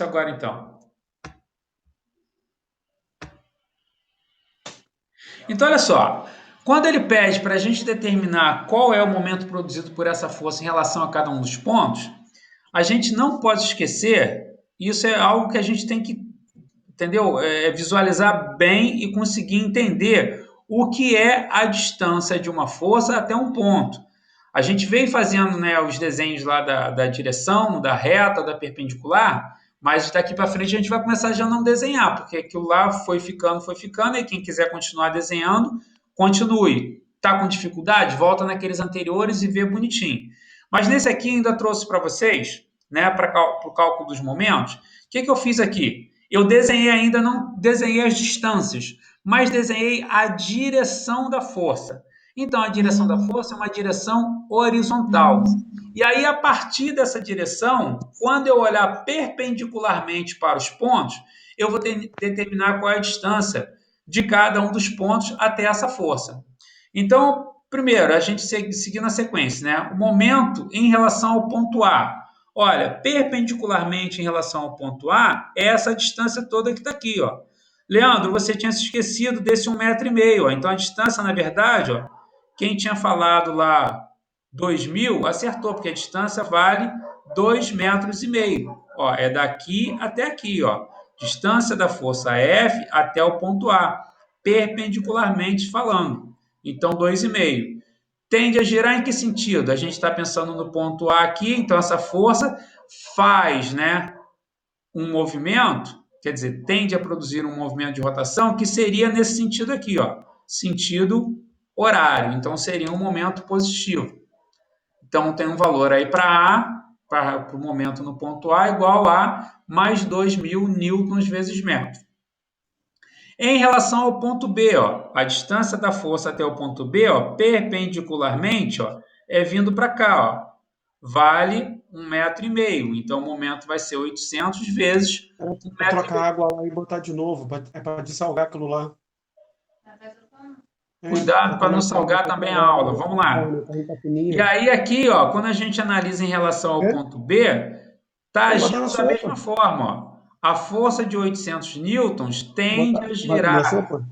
Agora então. Então, olha só. Quando ele pede para a gente determinar qual é o momento produzido por essa força em relação a cada um dos pontos, a gente não pode esquecer, isso é algo que a gente tem que, entendeu? Visualizar bem e conseguir entender o que é a distância de uma força até um ponto. A gente vem fazendo, né, os desenhos lá da direção, da reta, da perpendicular, mas daqui para frente a gente vai começar já a não desenhar, porque aquilo lá foi ficando, e quem quiser continuar desenhando, continue. Está com dificuldade? Volta naqueles anteriores e vê bonitinho. Mas nesse aqui ainda trouxe para vocês, né, para o cálculo dos momentos. O que eu fiz aqui? Eu desenhei ainda, não desenhei as distâncias, mas desenhei a direção da força. Então, a direção da força é uma direção horizontal. E aí, a partir dessa direção, quando eu olhar perpendicularmente para os pontos, eu vou determinar qual é a distância de cada um dos pontos até essa força. Então, primeiro, a gente seguir na sequência, né? O momento em relação ao ponto A. Olha, perpendicularmente em relação ao ponto A, é essa distância toda que está aqui, ó. Leandro, você tinha se esquecido desse 1,5 m, ó. Então, a distância, na verdade, ó, quem tinha falado lá 2.000, acertou, porque a distância vale 2,5 metros. Ó, é daqui até aqui, ó. Distância da força F até o ponto A, perpendicularmente falando. Então, 2,5. Tende a girar em que sentido? A gente está pensando no ponto A aqui, então essa força faz, né, um movimento, quer dizer, tende a produzir um movimento de rotação que seria nesse sentido aqui, ó, sentido horário. Então, seria um momento positivo. Então, tem um valor aí para A, para o momento no ponto A, igual a mais 2.000 newtons vezes metro. Em relação ao ponto B, ó, a distância da força até o ponto B, ó, perpendicularmente, ó, é vindo para cá, ó, vale 1,5 m. Então, o momento vai ser 800 vezes Era 1,5 m. trocar a água lá e botar de novo. É para dessalgar aquilo lá. Cuidado Para para não começar salgar a também a trabalhar. aula. Vamos lá. A corrente tá E fininha. aí, aqui, ó, quando a gente analisa em relação ao É? ponto B, está Vou botar na agindo da mesma sopa. forma. Ó. A força de 800 newtons tende a Vai comer a girar. sopa?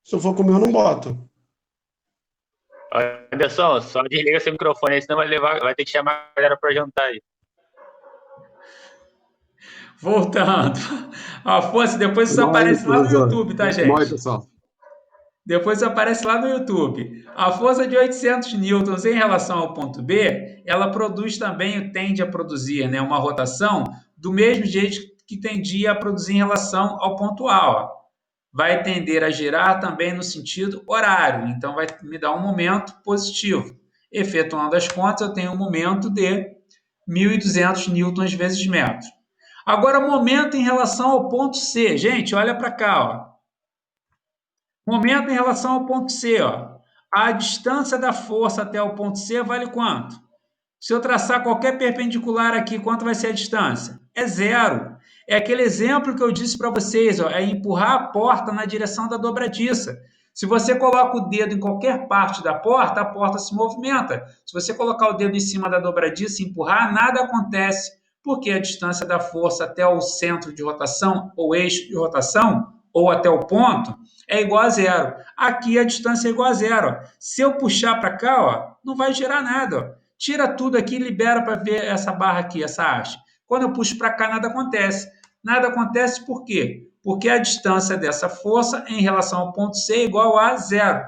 Se eu for comer, eu não boto. Anderson, só desliga seu microfone aí, senão vai ter que chamar a galera para jantar aí. Voltando. A força, depois isso Mal aí, aparece lá no professor. YouTube, tá, Mal aí, gente? pessoal. Depois aparece lá no YouTube. A força de 800 newtons em relação ao ponto B, ela produz também, tende a produzir, né, uma rotação do mesmo jeito que tendia a produzir em relação ao ponto A. Ó. Vai tender a girar também no sentido horário, então vai me dar um momento positivo. Efetuando as contas, eu tenho um momento de 1.200 newtons vezes metro. Agora, momento em relação ao ponto C. Gente, olha para cá, ó. Momento em relação ao ponto C, ó. A distância da força até o ponto C vale quanto? Se eu traçar qualquer perpendicular aqui, quanto vai ser a distância? É zero. É aquele exemplo que eu disse para vocês, ó, é empurrar a porta na direção da dobradiça. Se você coloca o dedo em qualquer parte da porta, a porta se movimenta. Se você colocar o dedo em cima da dobradiça e empurrar, nada acontece, porque a distância da força até o centro de rotação, ou eixo de rotação, ou até o ponto, é igual a zero. Aqui a distância é igual a zero. Se eu puxar para cá, ó, não vai girar nada. Ó. Tira tudo aqui e libera para ver essa barra aqui, essa haste. Quando eu puxo para cá, nada acontece. Nada acontece por quê? Porque a distância dessa força em relação ao ponto C é igual a zero.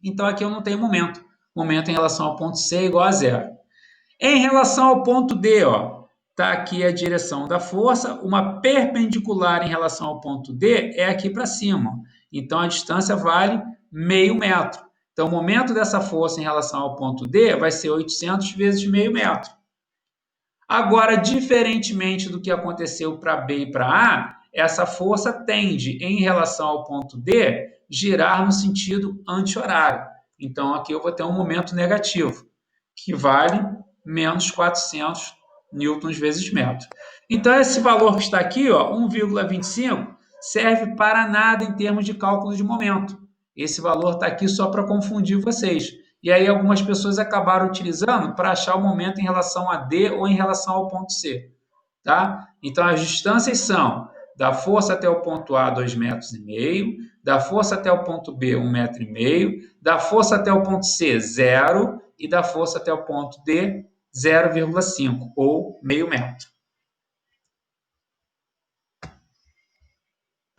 Então aqui eu não tenho momento. Momento em relação ao ponto C é igual a zero. Em relação ao ponto D, ó, tá aqui a direção da força, uma perpendicular em relação ao ponto D é aqui para cima. Então a distância vale meio metro. Então o momento dessa força em relação ao ponto D vai ser 800 vezes meio metro. Agora, diferentemente do que aconteceu para B e para A, essa força tende, em relação ao ponto D, girar no sentido anti-horário. Então, aqui eu vou ter um momento negativo, que vale menos 400 newtons vezes metro. Então, esse valor que está aqui, ó, 1,25, serve para nada em termos de cálculo de momento. Esse valor está aqui só para confundir vocês. E aí algumas pessoas acabaram utilizando para achar o momento em relação a D ou em relação ao ponto C. tá? Então, as distâncias são da força até o ponto A, 2,5 metros, da força até o ponto B, 1,5 metro, da força até o ponto C, 0, e da força até o ponto D, 0,5, ou meio metro.